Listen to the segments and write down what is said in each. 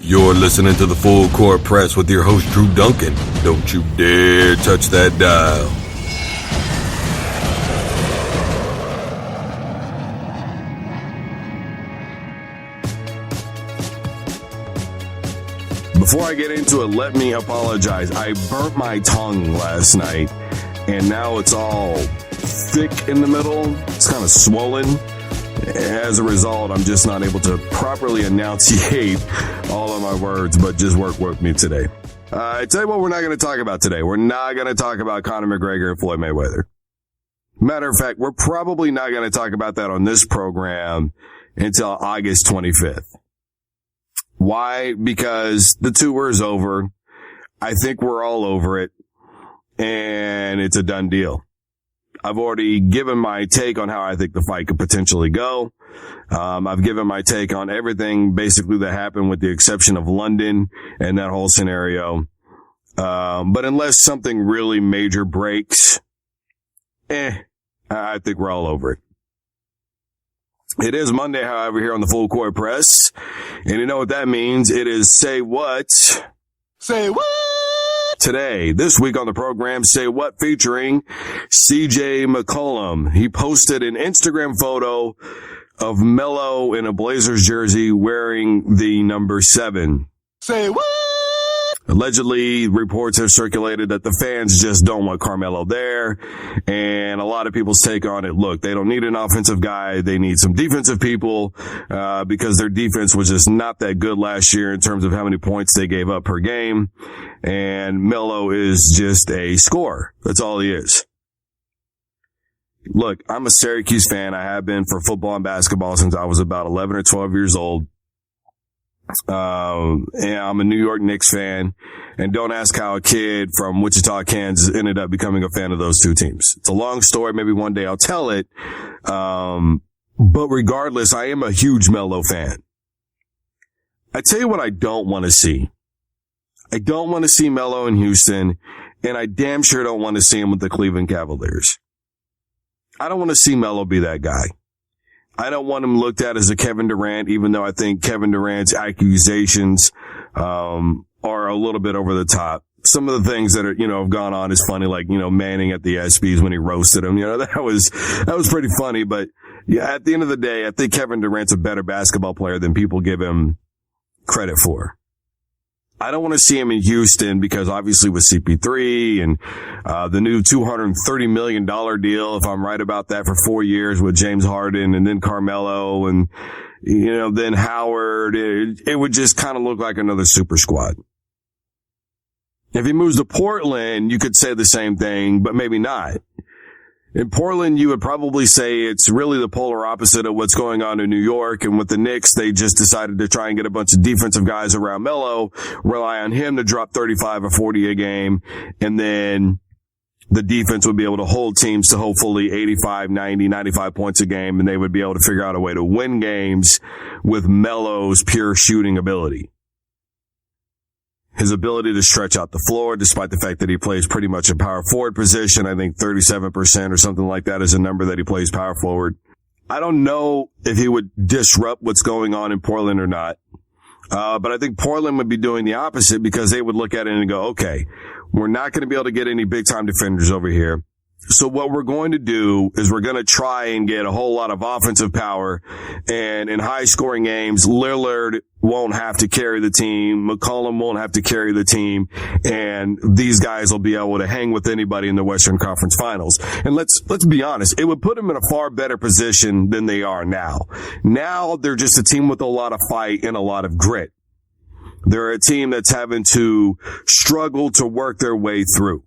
You're listening to the Full Court Press with your host, Drew Duncan. Don't you dare touch that dial. Before I get into it, let me apologize. I burnt my tongue last night, and now it's all thick in the middle. It's kind of swollen. As a result, I'm just not able to properly enunciate all of my words, but just work with me today. I tell you what we're not going to talk about today. We're not going to talk about Conor McGregor and Floyd Mayweather. Matter of fact, we're probably not going to talk about that on this program until August 25th. Why? Because the tour is over. I think we're all over it, and it's a done deal. I've already given my take on how I think the fight could potentially go. I've given my take on everything basically that happened with the exception of London and that whole scenario. But unless something really major breaks, I think we're all over it. It is Monday, however, here on the Full Court Press. And you know what that means? It is Say What? Say What? Today, this week on the program, Say What, featuring CJ McCollum. He posted an Instagram photo of Melo in a Blazers jersey wearing the number 7. Say what? Allegedly, reports have circulated that the fans just don't want Carmelo there. And a lot of people's take on it, look, they don't need an offensive guy. They need some defensive people, because their defense was just not that good last year in terms of how many points they gave up per game. And Melo is just a scorer. That's all he is. Look, I'm a Syracuse fan. I have been for football and basketball since I was about 11 or 12 years old. And I'm a New York Knicks fan, and don't ask how a kid from Wichita, Kansas ended up becoming a fan of those two teams. It's a long story. Maybe one day I'll tell it. But regardless, I am a huge Melo fan. I tell you what I don't want to see. I don't want to see Melo in Houston, and I damn sure don't want to see him with the Cleveland Cavaliers. I don't want to see Melo be that guy. I don't want him looked at as a Kevin Durant, even though I think Kevin Durant's accusations are a little bit over the top. Some of the things that are, have gone on is funny, like, Manning at the ESPYs when he roasted him. That was pretty funny. But yeah, at the end of the day, I think Kevin Durant's a better basketball player than people give him credit for. I don't want to see him in Houston because obviously with CP3 and the new $230 million deal, if I'm right about that, for 4 years with James Harden and then Carmelo and, then Howard, it would just kind of look like another super squad. If he moves to Portland, you could say the same thing, but maybe not. In Portland, you would probably say it's really the polar opposite of what's going on in New York. And with the Knicks, they just decided to try and get a bunch of defensive guys around Melo, rely on him to drop 35 or 40 a game. And then the defense would be able to hold teams to hopefully 85, 90, 95 points a game. And they would be able to figure out a way to win games with Melo's pure shooting ability. His ability to stretch out the floor, despite the fact that he plays pretty much a power forward position. I think 37% or something like that is a number that he plays power forward. I don't know if he would disrupt what's going on in Portland or not. But I think Portland would be doing the opposite because they would look at it and go, okay, we're not going to be able to get any big time defenders over here. So what we're going to do is we're going to try and get a whole lot of offensive power. And in high scoring games, Lillard won't have to carry the team. McCollum won't have to carry the team. And these guys will be able to hang with anybody in the Western Conference Finals. And let's be honest, it would put them in a far better position than they are now. Now they're just a team with a lot of fight and a lot of grit. They're a team that's having to struggle to work their way through.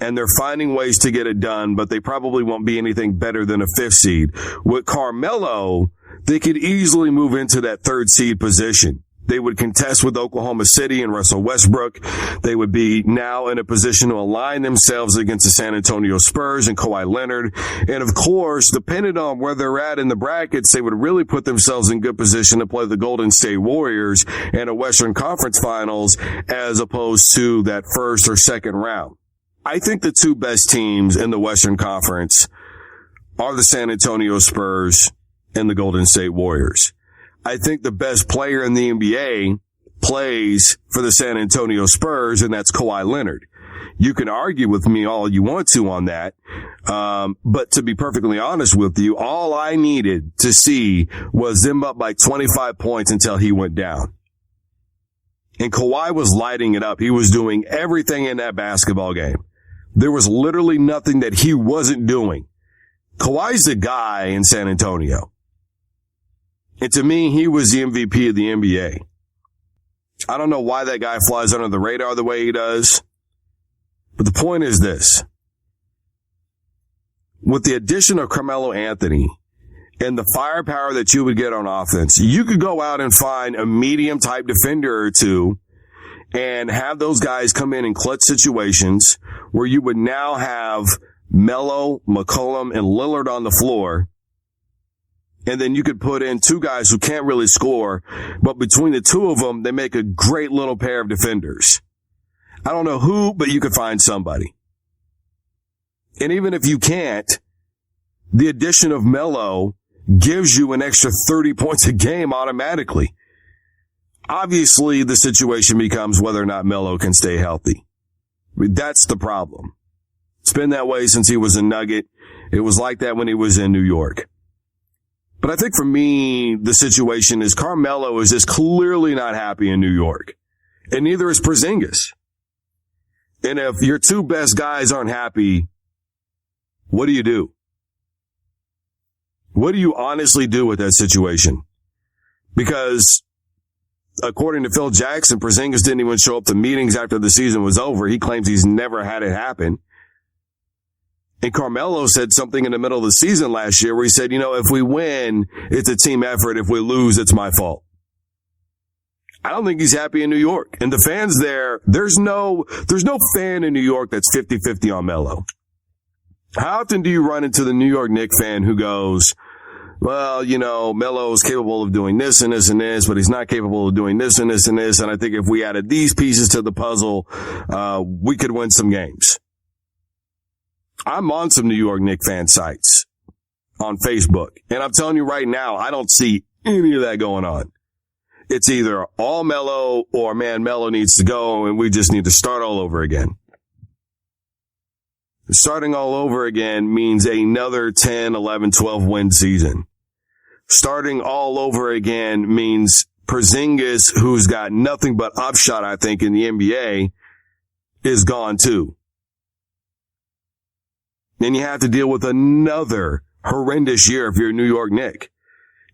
And they're finding ways to get it done, but they probably won't be anything better than a 5th seed. With Carmelo, they could easily move into that 3rd seed position. They would contest with Oklahoma City and Russell Westbrook. They would be now in a position to align themselves against the San Antonio Spurs and Kawhi Leonard. And of course, depending on where they're at in the brackets, they would really put themselves in good position to play the Golden State Warriors in a Western Conference Finals as opposed to that 1st or 2nd round. I think the two best teams in the Western Conference are the San Antonio Spurs and the Golden State Warriors. I think the best player in the NBA plays for the San Antonio Spurs, and that's Kawhi Leonard. You can argue with me all you want to on that. But to be perfectly honest with you, all I needed to see was them up by 25 points until he went down. And Kawhi was lighting it up. He was doing everything in that basketball game. There was literally nothing that he wasn't doing. Kawhi's the guy in San Antonio. And to me, he was the MVP of the NBA. I don't know why that guy flies under the radar the way he does. But the point is this. With the addition of Carmelo Anthony and the firepower that you would get on offense, you could go out and find a medium-type defender or two and have those guys come in clutch situations where you would now have Melo, McCollum, and Lillard on the floor. And then you could put in two guys who can't really score, but between the two of them, they make a great little pair of defenders. I don't know who, but you could find somebody. And even if you can't, the addition of Melo gives you an extra 30 points a game automatically. Obviously, the situation becomes whether or not Melo can stay healthy. That's the problem. It's been that way since he was a Nugget. It was like that when he was in New York. But I think for me, the situation is Carmelo is just clearly not happy in New York. And neither is Porzingis. And if your two best guys aren't happy, what do you do? What do you honestly do with that situation? Because according to Phil Jackson, Porzingis didn't even show up to meetings after the season was over. He claims he's never had it happen. And Carmelo said something in the middle of the season last year where he said, you know, if we win, it's a team effort. If we lose, it's my fault. I don't think he's happy in New York. And the fans there, there's no fan in New York that's 50-50 on Melo. How often do you run into the New York Knicks fan who goes, well, you know, Melo is capable of doing this and this and this, but he's not capable of doing this and this and this. And I think if we added these pieces to the puzzle, we could win some games. I'm on some New York Knicks fan sites on Facebook. And I'm telling you right now, I don't see any of that going on. It's either all Melo or, man, Melo needs to go and we just need to start all over again. Starting all over again means another 10, 11, 12 win season. Starting all over again means Porzingis, who's got nothing but upshot, I think, in the NBA, is gone too. Then you have to deal with another horrendous year if you're a New York Knicks.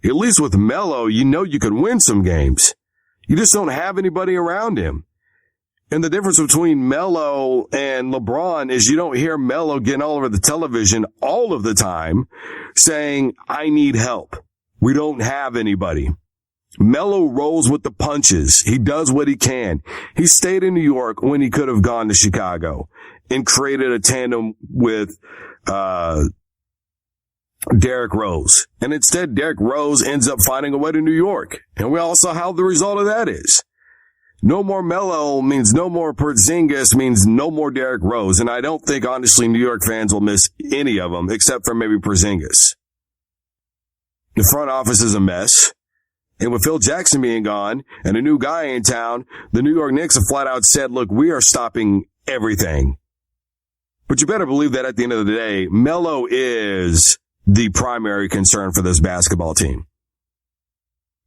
At least with Melo, you know you can win some games. You just don't have anybody around him. And the difference between Melo and LeBron is you don't hear Melo getting all over the television all of the time saying, I need help. We don't have anybody. Melo rolls with the punches. He does what he can. He stayed in New York when he could have gone to Chicago and created a tandem with Derrick Rose. And instead, Derrick Rose ends up finding a way to New York. And we all saw how the result of that is. No more Melo means no more Porzingis means no more Derrick Rose. And I don't think, honestly, New York fans will miss any of them except for maybe Porzingis. The front office is a mess. And with Phil Jackson being gone and a new guy in town, the New York Knicks have flat out said, look, we are stopping everything. But you better believe that at the end of the day, Melo is the primary concern for this basketball team.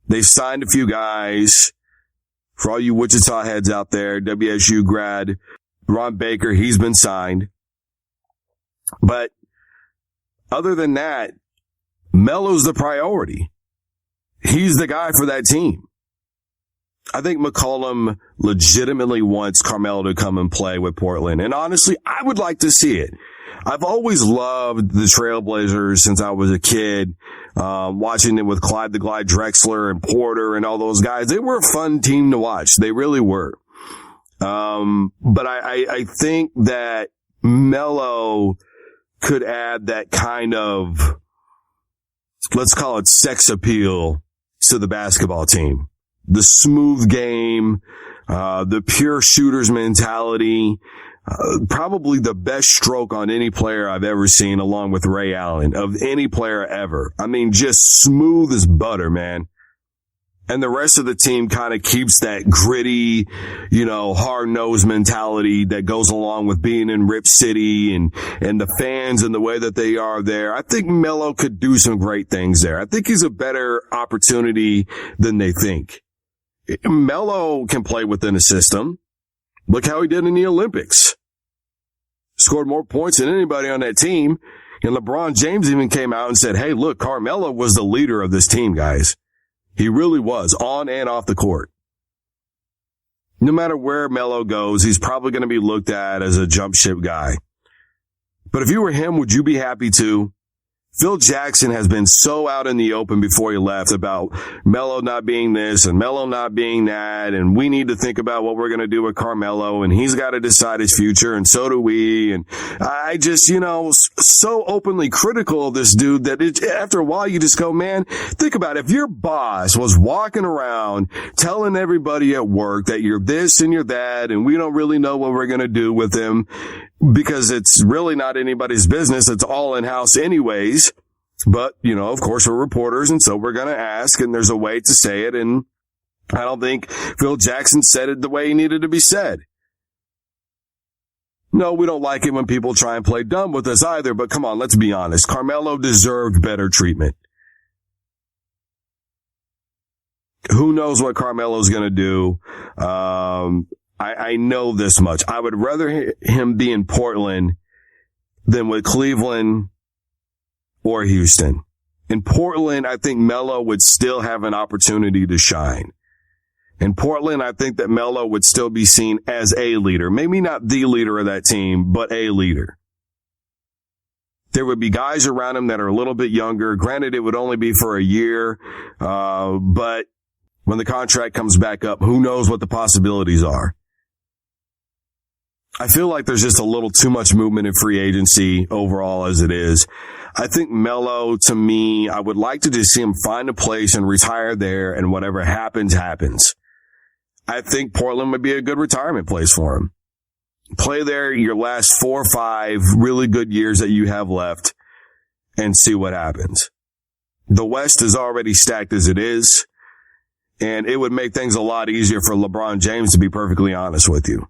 They've signed a few guys. For all you Wichita heads out there, WSU grad, Ron Baker, he's been signed. But other than that, Melo's the priority. He's the guy for that team. I think McCollum legitimately wants Carmelo to come and play with Portland. And honestly, I would like to see it. I've always loved the Trailblazers since I was a kid, watching it with Clyde the Glide Drexler and Porter and all those guys. They were a fun team to watch. They really were. But I think that Melo could add that kind of, let's call it sex appeal to the basketball team. The smooth game, the pure shooter's mentality, probably the best stroke on any player I've ever seen, along with Ray Allen, of any player ever. I mean, just smooth as butter, man. And the rest of the team kind of keeps that gritty, hard-nosed mentality that goes along with being in Rip City and the fans and the way that they are there. I think Melo could do some great things there. I think he's a better opportunity than they think. Melo can play within a system. Look how he did in the Olympics. Scored more points than anybody on that team. And LeBron James even came out and said, hey, look, Carmelo was the leader of this team, guys. He really was, on and off the court. No matter where Melo goes, he's probably going to be looked at as a jump ship guy. But if you were him, would you be happy too? Phil Jackson has been so out in the open before he left about Melo not being this and Melo not being that, and we need to think about what we're going to do with Carmelo, and he's got to decide his future, and so do we. And I just, so openly critical of this dude that after a while you just go, man, think about it. If your boss was walking around telling everybody at work that you're this and you're that, and we don't really know what we're going to do with him, because it's really not anybody's business. It's all in-house anyways. But, of course, we're reporters, and so we're going to ask, and there's a way to say it, and I don't think Phil Jackson said it the way he needed to be said. No, we don't like it when people try and play dumb with us either, but come on, let's be honest. Carmelo deserved better treatment. Who knows what Carmelo's going to do? I know this much. I would rather him be in Portland than with Cleveland or Houston. In Portland, I think Melo would still have an opportunity to shine. In Portland, I think that Melo would still be seen as a leader. Maybe not the leader of that team, but a leader. There would be guys around him that are a little bit younger. Granted, it would only be for a year, but when the contract comes back up, who knows what the possibilities are. I feel like there's just a little too much movement in free agency overall as it is. I think Melo, to me, I would like to just see him find a place and retire there, and whatever happens, happens. I think Portland would be a good retirement place for him. Play there your last 4 or 5 really good years that you have left and see what happens. The West is already stacked as it is, and it would make things a lot easier for LeBron James, to be perfectly honest with you.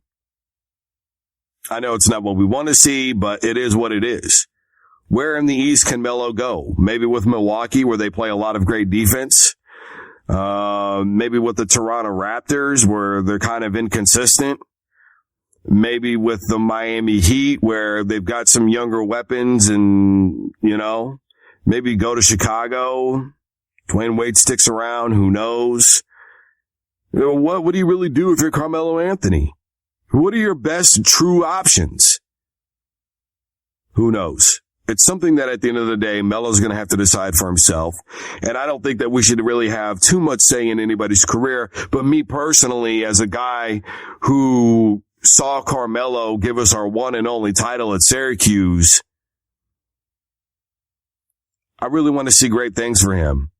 I know it's not what we want to see, but it is what it is. Where in the East can Melo go? Maybe with Milwaukee, where they play a lot of great defense. Maybe with the Toronto Raptors, where they're kind of inconsistent. Maybe with the Miami Heat, where they've got some younger weapons, and, maybe go to Chicago. Dwayne Wade sticks around. Who knows? What would he really do if you're Carmelo Anthony? What are your best true options? Who knows? It's something that at the end of the day, Melo's going to have to decide for himself. And I don't think that we should really have too much say in anybody's career. But me personally, as a guy who saw Carmelo give us our one and only title at Syracuse, I really want to see great things for him.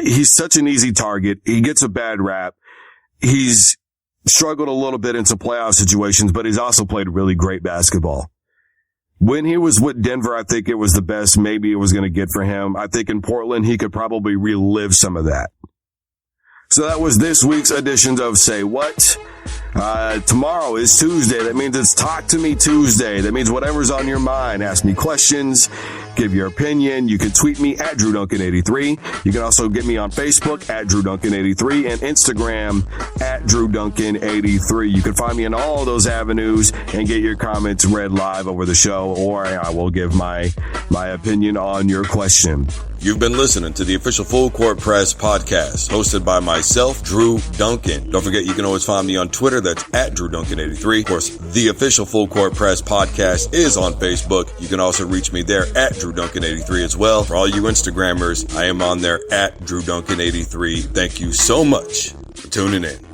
He's such an easy target. He gets a bad rap. He's struggled a little bit in some playoff situations, but he's also played really great basketball. When he was with Denver, I think it was the best maybe it was going to get for him. I think in Portland, he could probably relive some of that. So that was this week's edition of Say What. Tomorrow is Tuesday. That means it's Talk to Me Tuesday. That means whatever's on your mind. Ask me questions. Give your opinion. You can tweet me at DrewDuncan83. You can also get me on Facebook at DrewDuncan83 and Instagram at DrewDuncan83. You can find me in all of those avenues and get your comments read live over the show, or I will give my opinion on your question. You've been listening to the official Full Court Press podcast, hosted by myself, Drew Duncan. Don't forget, you can always find me on Twitter. That's at DrewDuncan83. Of course, the official Full Court Press podcast is on Facebook. You can also reach me there at DrewDuncan83 as well. For all you Instagrammers, I am on there at DrewDuncan83. Thank you so much for tuning in.